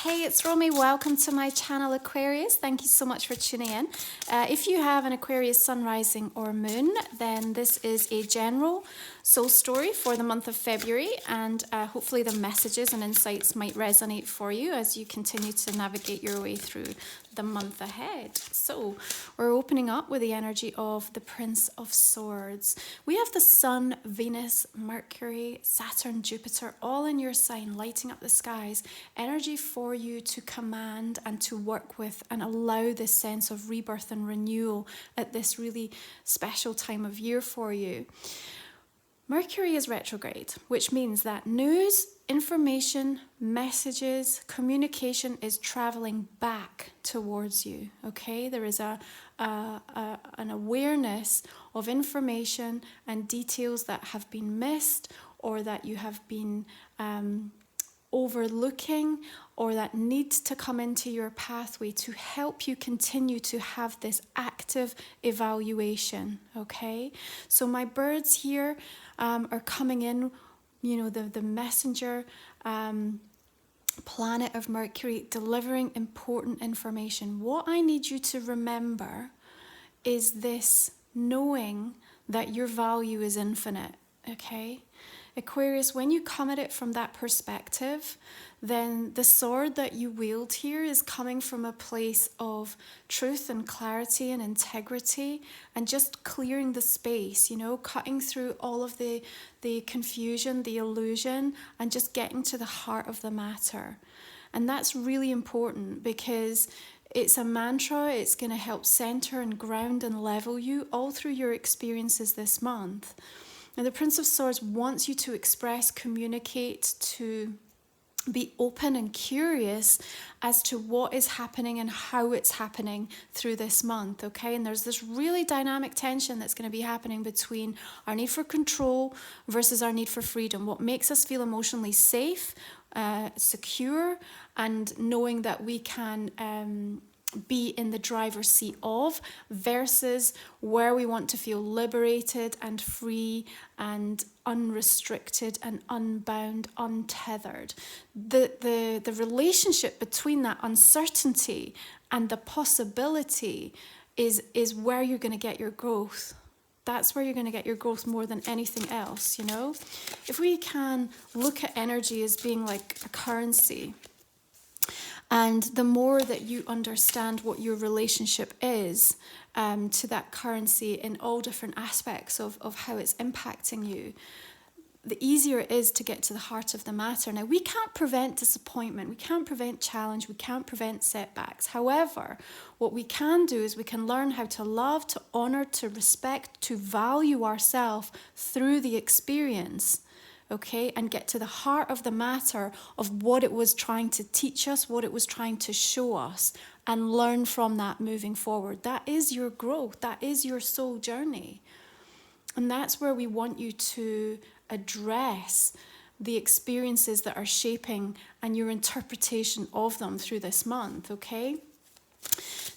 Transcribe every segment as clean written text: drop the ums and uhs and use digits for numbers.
Hey, it's Romy. Welcome to my channel, Aquarius. Thank you so much for tuning in. If you have an Aquarius sun, rising, or moon, then this is a general soul story for the month of February, and hopefully the messages and insights might resonate for you as you continue to navigate your way through the month ahead. So we're opening up with the energy of the Prince of Swords. We have the Sun, Venus, Mercury, Saturn, Jupiter, all in your sign, lighting up the skies. Energy for you to command and to work with and allow this sense of rebirth and renewal at this really special time of year for you. Mercury is retrograde, which means that news, information, messages, communication is traveling back towards you, okay? There is an awareness of information and details that have been missed or that you have been overlooking or that need to come into your pathway to help you continue to have this active evaluation, okay? So my birds here are coming in, you know, the messenger planet of Mercury, delivering important information. What I need you to remember is this knowing that your value is infinite, okay? Aquarius, when you come at it from that perspective, then the sword that you wield here is coming from a place of truth and clarity and integrity and just clearing the space, you know, cutting through all of the confusion, the illusion, and just getting to the heart of the matter. And that's really important because it's a mantra. It's going to help center and ground and level you all through your experiences this month. Now, the Prince of Swords wants you to express, communicate, to be open and curious as to what is happening and how it's happening through this month, okay? And there's this really dynamic tension that's going to be happening between our need for control versus our need for freedom. What makes us feel emotionally safe, secure, and knowing that we can be in the driver's seat of, versus where we want to feel liberated and free and unrestricted and unbound, untethered. The relationship between that uncertainty and the possibility is where you're going to get your growth. That's where you're going to get your growth more than anything else, you know? If we can look at energy as being like a currency, and the more that you understand what your relationship is to that currency in all different aspects of how it's impacting you, the easier it is to get to the heart of the matter. Now, we can't prevent disappointment, we can't prevent challenge, we can't prevent setbacks. However, what we can do is we can learn how to love, to honor, to respect, to value ourselves through the experience. Okay, and get to the heart of the matter of what it was trying to teach us, what it was trying to show us, and learn from that moving forward. That is your growth. That is your soul journey. And that's where we want you to address the experiences that are shaping and your interpretation of them through this month, okay?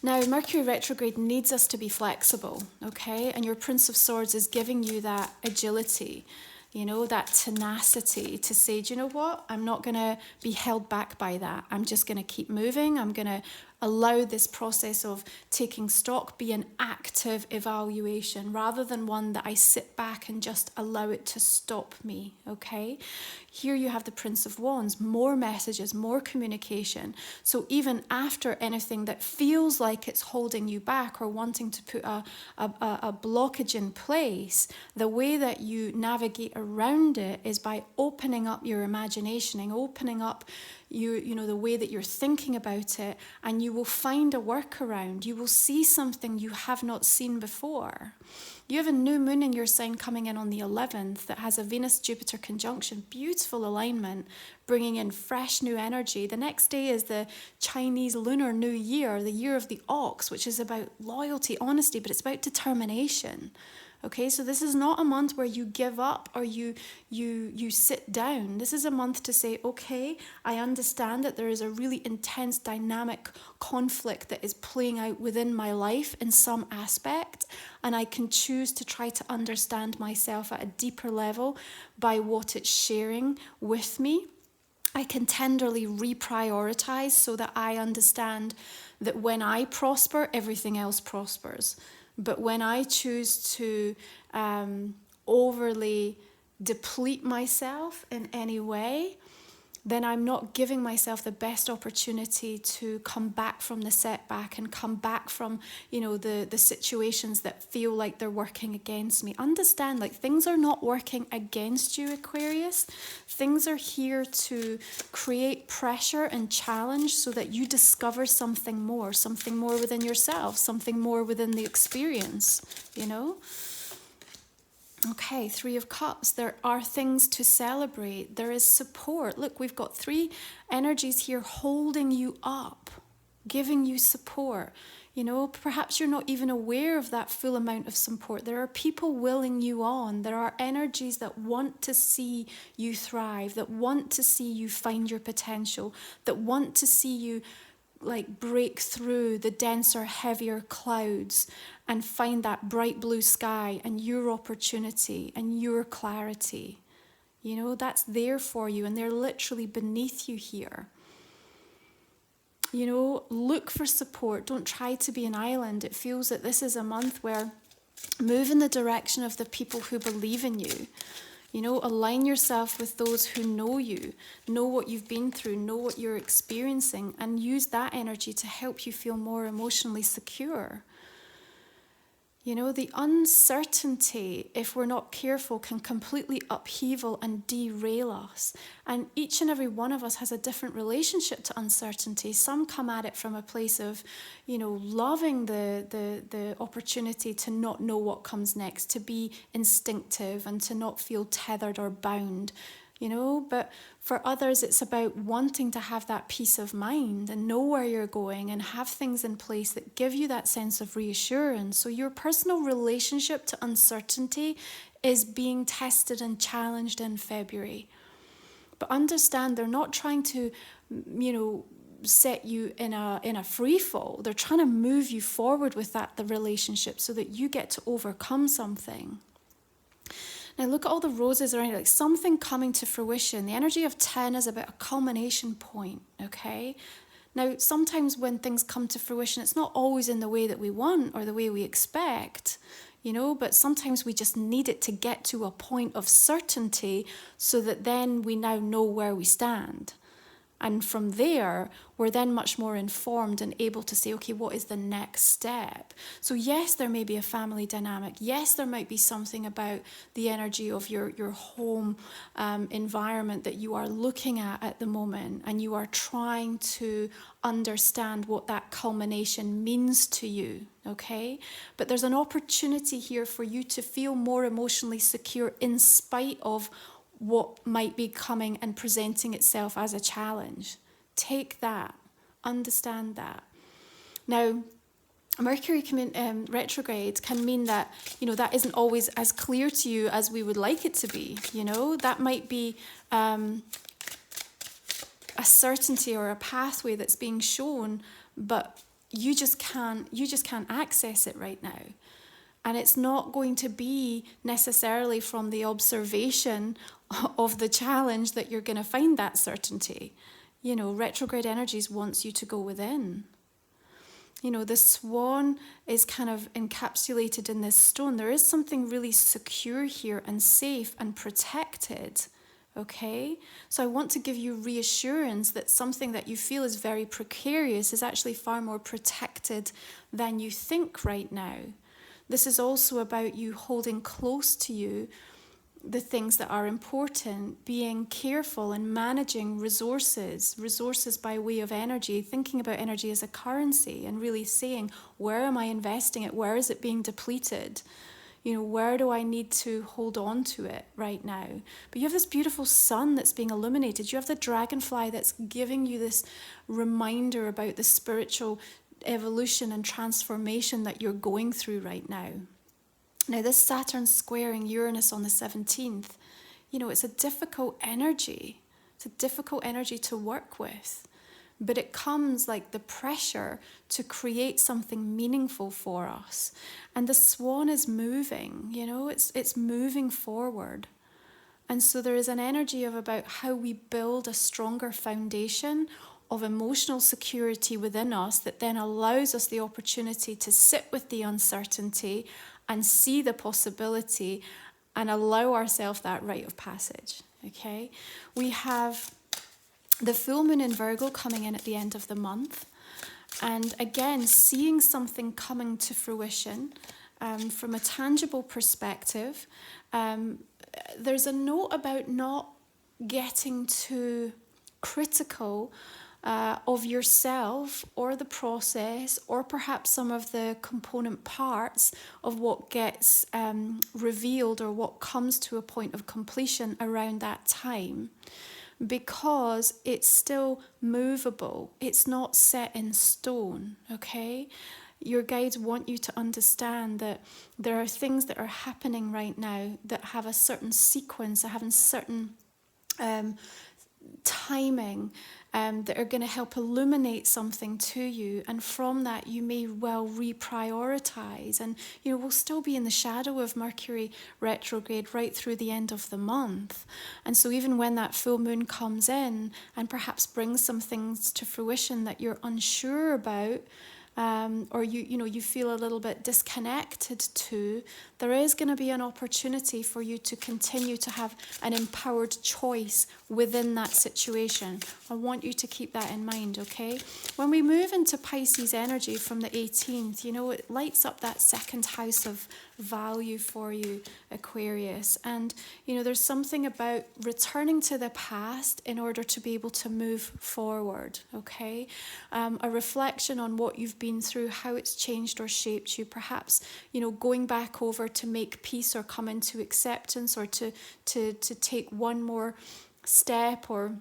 Now, Mercury retrograde needs us to be flexible, okay? And your Prince of Swords is giving you that agility, you know, that tenacity to say, do you know what? I'm not going to be held back by that. I'm just going to keep moving. I'm going to allow this process of taking stock be an active evaluation rather than one that I sit back and just allow it to stop me, okay? Here you have the Prince of Wands, more messages, more communication. So even after anything that feels like it's holding you back or wanting to put a blockage in place, the way that you navigate around it is by opening up your imagination and opening up you know, the way that you're thinking about it, and you will find a workaround. You will see something you have not seen before. You have a new moon in your sign coming in on the 11th that has a Venus-Jupiter conjunction, beautiful alignment, bringing in fresh new energy. The next day is the Chinese Lunar New Year, the year of the ox, which is about loyalty, honesty, but it's about determination. Okay, so this is not a month where you give up or you sit down. This is a month to say, okay, I understand that there is a really intense dynamic conflict that is playing out within my life in some aspect, and I can choose to try to understand myself at a deeper level by what it's sharing with me. I can tenderly reprioritize so that I understand that when I prosper, everything else prospers. But when I choose to overly deplete myself in any way, then I'm not giving myself the best opportunity to come back from the setback and come back from, the situations that feel like they're working against me. Understand, like, things are not working against you, Aquarius. Things are here to create pressure and challenge so that you discover something more within yourself, something more within the experience, Okay, Three of Cups. There are things to celebrate. There is support. Look, we've got three energies here holding you up, giving you support. Perhaps you're not even aware of that full amount of support. There are people willing you on. There are energies that want to see you thrive, that want to see you find your potential, that want to see you break through the denser, heavier clouds and find that bright blue sky and your opportunity and your clarity. That's there for you, and they're literally beneath you here. Look for support. Don't try to be an island. It feels that this is a month where move in the direction of the people who believe in you. Align yourself with those who know you, know what you've been through, know what you're experiencing, and use that energy to help you feel more emotionally secure. The uncertainty, if we're not careful, can completely upheaval and derail us. And each and every one of us has a different relationship to uncertainty. Some come at it from a place of, loving the opportunity to not know what comes next, to be instinctive and to not feel tethered or bound. But for others, it's about wanting to have that peace of mind and know where you're going and have things in place that give you that sense of reassurance. So your personal relationship to uncertainty is being tested and challenged in February. But understand, they're not trying to, set you in a free fall. They're trying to move you forward with the relationship so that you get to overcome something. Now look at all the roses around it, something coming to fruition. The energy of 10 is about a culmination point, okay? Now, sometimes when things come to fruition, it's not always in the way that we want or the way we expect, but sometimes we just need it to get to a point of certainty so that then we now know where we stand. And from there, we're then much more informed and able to say, okay, what is the next step? So yes, there may be a family dynamic. Yes, there might be something about the energy of your home environment that you are looking at the moment, and you are trying to understand what that culmination means to you, okay? But there's an opportunity here for you to feel more emotionally secure in spite of what might be coming and presenting itself as a challenge. Take that. Understand that. Now, Mercury retrograde can mean that, that isn't always as clear to you as we would like it to be. That might be a certainty or a pathway that's being shown, but you just can't access it right now. And it's not going to be necessarily from the observation of the challenge that you're going to find that certainty. Retrograde energies wants you to go within. The swan is kind of encapsulated in this stone. There is something really secure here and safe and protected. Okay? So I want to give you reassurance that something that you feel is very precarious is actually far more protected than you think right now. This is also about you holding close to you the things that are important, being careful and managing resources by way of energy, thinking about energy as a currency and really saying, where am I investing it? Where is it being depleted? Where do I need to hold on to it right now? But you have this beautiful sun that's being illuminated. You have the dragonfly that's giving you this reminder about the spiritual evolution and transformation that you're going through right now. Now, this Saturn squaring Uranus on the 17th, it's a difficult energy. It's a difficult energy to work with. But it comes like the pressure to create something meaningful for us. And the swan is moving, it's moving forward. And so there is an energy of about how we build a stronger foundation of emotional security within us that then allows us the opportunity to sit with the uncertainty and see the possibility and allow ourselves that rite of passage. Okay, we have the full moon in Virgo coming in at the end of the month, and again seeing something coming to fruition from a tangible perspective. There's a note about not getting too critical of yourself or the process or perhaps some of the component parts of what gets revealed or what comes to a point of completion around that time, because it's still movable. It's not set in stone, okay? Your guides want you to understand that there are things that are happening right now that have a certain sequence, that have a certain timing, that are going to help illuminate something to you, and from that you may well reprioritize. And we'll still be in the shadow of Mercury retrograde right through the end of the month, and so even when that full moon comes in and perhaps brings some things to fruition that you're unsure about, or you feel a little bit disconnected to, there is going to be an opportunity for you to continue to have an empowered choice within that situation. I want you to keep that in mind, okay? When we move into Pisces energy from the 18th, it lights up that second house of value for you, Aquarius. And, there's something about returning to the past in order to be able to move forward, okay? A reflection on what you've been through, how it's changed or shaped you, perhaps, going back over to make peace or come into acceptance, or to take one more step, or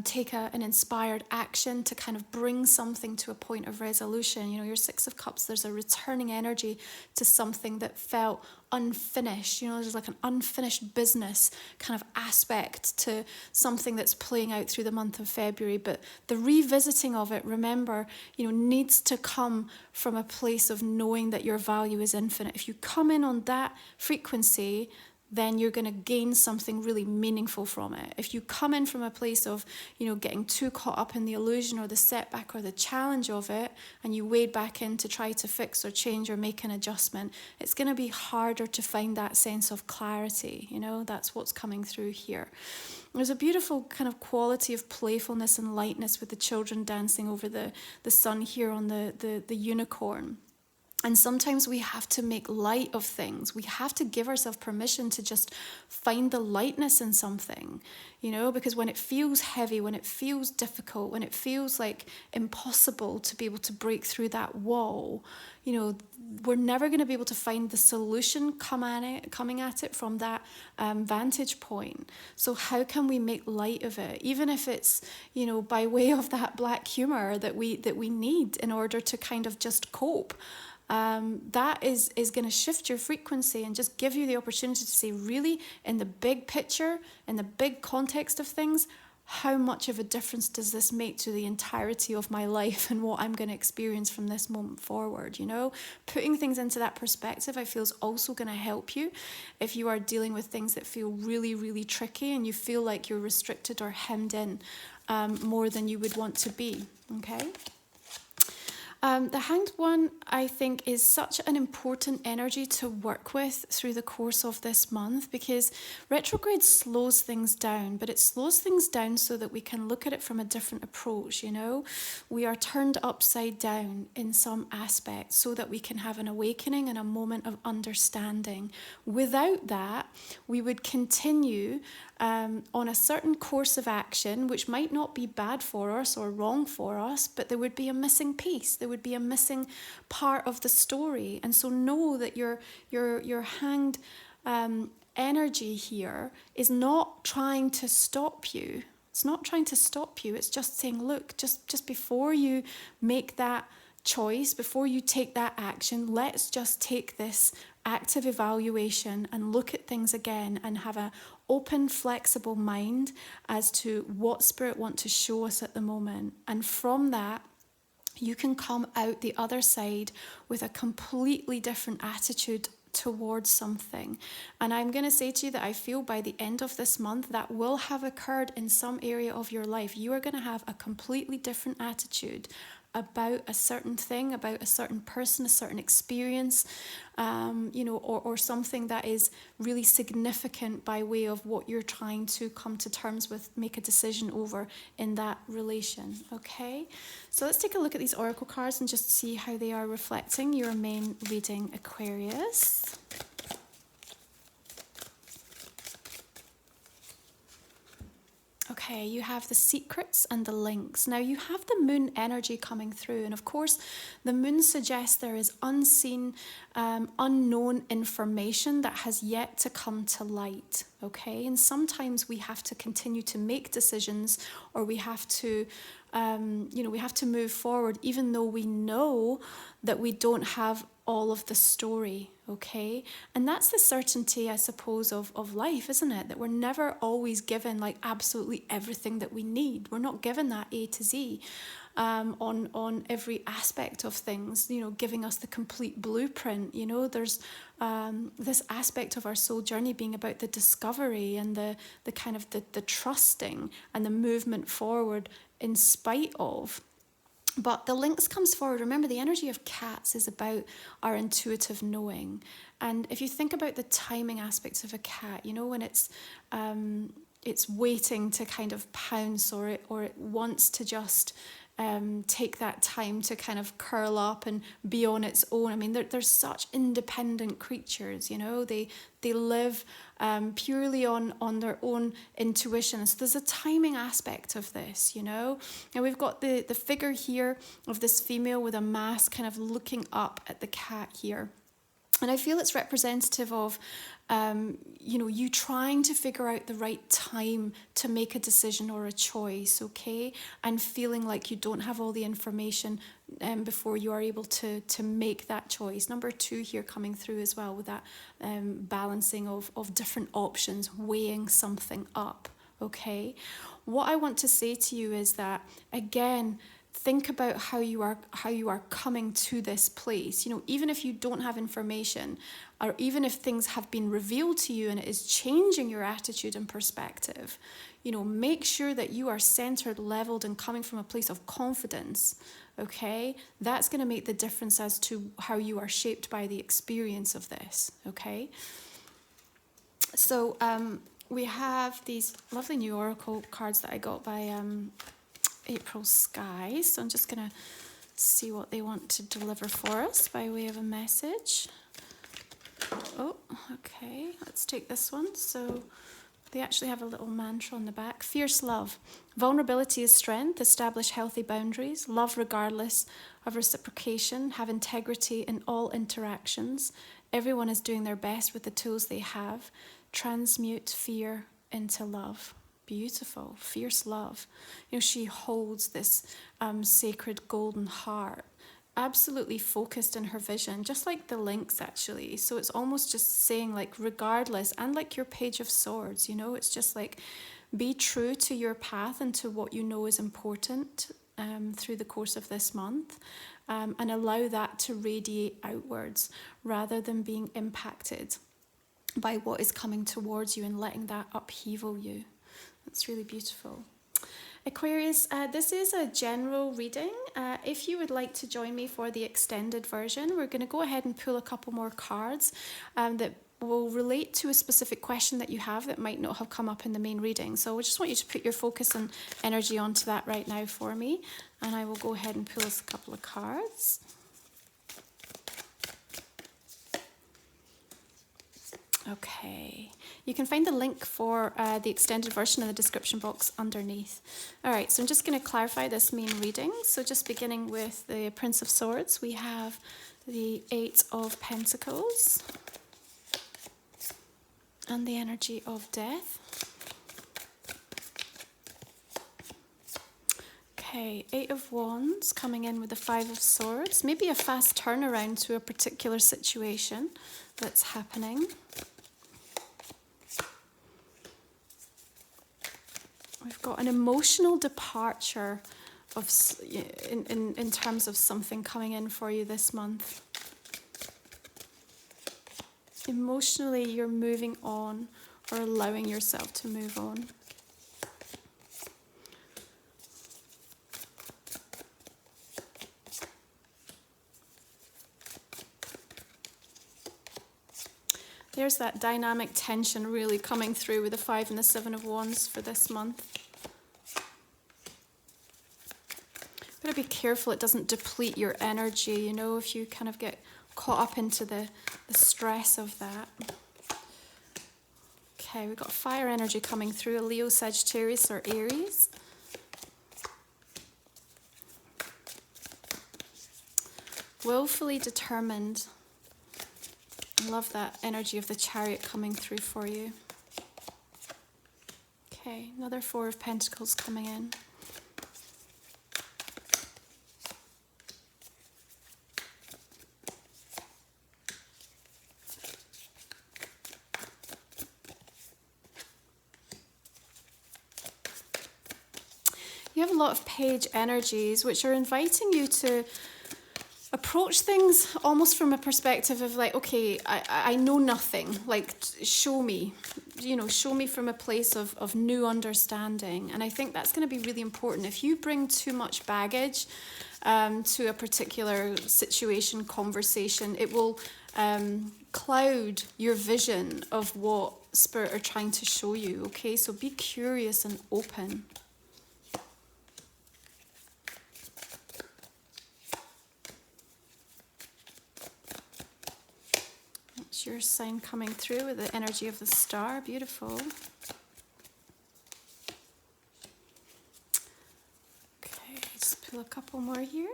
take an inspired action to kind of bring something to a point of resolution. Your Six of Cups, there's a returning energy to something that felt unfinished. There's like an unfinished business kind of aspect to something that's playing out through the month of February. But the revisiting of it, remember, needs to come from a place of knowing that your value is infinite. If you come in on that frequency, then you're going to gain something really meaningful from it. If you come in from a place of, getting too caught up in the illusion or the setback or the challenge of it, and you wade back in to try to fix or change or make an adjustment, it's going to be harder to find that sense of clarity. That's what's coming through here. There's a beautiful kind of quality of playfulness and lightness with the children dancing over the sun here on the unicorn. And sometimes we have to make light of things. We have to give ourselves permission to just find the lightness in something, because when it feels heavy, when it feels difficult, when it feels like impossible to be able to break through that wall, we're never going to be able to find the solution coming at it from that vantage point. So how can we make light of it, even if it's, by way of that black humor that we need in order to kind of just cope? That is going to shift your frequency and just give you the opportunity to say, really, in the big picture, in the big context of things, how much of a difference does this make to the entirety of my life and what I'm going to experience from this moment forward? Putting things into that perspective, I feel, is also going to help you if you are dealing with things that feel really, really tricky and you feel like you're restricted or hemmed in more than you would want to be, okay? The Hanged One, I think, is such an important energy to work with through the course of this month, because retrograde slows things down, but it slows things down so that we can look at it from a different approach, We are turned upside down in some aspects so that we can have an awakening and a moment of understanding. Without that, we would continue on a certain course of action, which might not be bad for us or wrong for us, but there would be a missing piece. There would be a missing part of the story. And so know that your hanged energy here is not trying to stop you. It's not trying to stop you. It's just saying, look, just before you make that choice, before you take that action, let's just take this active evaluation and look at things again and have an open, flexible mind as to what Spirit want to show us at the moment. And from that, you can come out the other side with a completely different attitude towards something. And I'm going to say to you that I feel by the end of this month that will have occurred in some area of your life. You are going to have a completely different attitude about a certain thing, about a certain person, a certain experience, or something that is really significant by way of what you're trying to come to terms with, make a decision over in that relation, okay? So let's take a look at these oracle cards and just see how they are reflecting your main reading, Aquarius. Okay, you have the secrets and the links. Now you have the moon energy coming through, and of course the moon suggests there is unseen, unknown information that has yet to come to light, okay? And sometimes we have to continue to make decisions, or we have to we have to move forward even though we know that we don't have all of the story, okay? And that's the certainty, I suppose, of life, isn't it? That we're never always given like absolutely everything that we need. We're not given that A to Z on every aspect of things, giving us the complete blueprint. There's this aspect of our soul journey being about the discovery and the kind of the trusting and the movement forward in spite of. But the links comes forward. Remember, the energy of cats is about our intuitive knowing. And if you think about the timing aspects of a cat, when it's waiting to kind of pounce, or it wants to just take that time to kind of curl up and be on its own. I mean, they're such independent creatures, they live purely on their own intuition. So there's a timing aspect of this, And we've got the figure here of this female with a mask kind of looking up at the cat here. And I feel it's representative of, you trying to figure out the right time to make a decision or a choice, okay? And feeling like you don't have all the information before you are able to make that choice. Number 2 here coming through as well with that balancing of different options, weighing something up, okay? What I want to say to you is that, again, think about how you are coming to this place. Even if you don't have information, or even if things have been revealed to you and it is changing your attitude and perspective, make sure that you are centered, leveled, and coming from a place of confidence, okay? That's going to make the difference as to how you are shaped by the experience of this, okay? So we have these lovely new oracle cards that I got by April Skye. So I'm just going to see what they want to deliver for us by way of a message. Oh, okay. Let's take this one. So they actually have a little mantra on the back. Fierce love. Vulnerability is strength. Establish healthy boundaries. Love regardless of reciprocation. Have integrity in all interactions. Everyone is doing their best with the tools they have. Transmute fear into love. Beautiful, fierce love. She holds this sacred golden heart, absolutely focused in her vision, just like the links actually. So it's almost just saying like regardless, and like your Page of Swords, it's just like be true to your path and to what you know is important through the course of this month, and allow that to radiate outwards rather than being impacted by what is coming towards you and letting that upheaval you. That's really beautiful. Aquarius, this is a general reading. If you would like to join me for the extended version, we're going to go ahead and pull a couple more cards that will relate to a specific question that you have that might not have come up in the main reading. So I just want you to put your focus and energy onto that right now for me. And I will go ahead and pull us a couple of cards. Okay, you can find the link for the extended version in the description box underneath. All right, so I'm just going to clarify this main reading. So just beginning with the Prince of Swords, we have the 8 of Pentacles and the energy of death. Okay, 8 of Wands coming in with the 5 of Swords. Maybe a fast turnaround to a particular situation that's happening. We've got an emotional departure of in terms of something coming in for you this month. Emotionally, you're moving on or allowing yourself to move on. There's that dynamic tension really coming through with the 5 and the 7 of Wands for this month. Gotta be careful it doesn't deplete your energy, you know, if you kind of get caught up into the stress of that. Okay, we've got fire energy coming through, a Leo, Sagittarius or Aries. Willfully determined. I love that energy of the Chariot coming through for you. Okay, another 4 of Pentacles coming in. You have a lot of Page energies which are inviting you to approach things almost from a perspective of like, okay, I know nothing, like show me, you know, show me from a place of new understanding. And I think that's going to be really important. If you bring too much baggage to a particular situation, conversation, it will cloud your vision of what Spirit are trying to show you, okay? So be curious and open. Your sign coming through with the energy of the star. Beautiful. Okay, just pull a couple more here.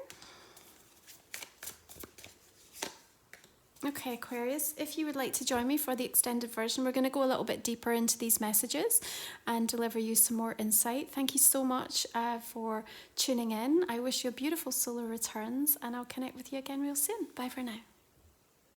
Okay, Aquarius, if you would like to join me for the extended version, we're going to go a little bit deeper into these messages and deliver you some more insight. Thank you so much for tuning in. I wish you a beautiful solar returns, and I'll connect with you again real soon. Bye for now.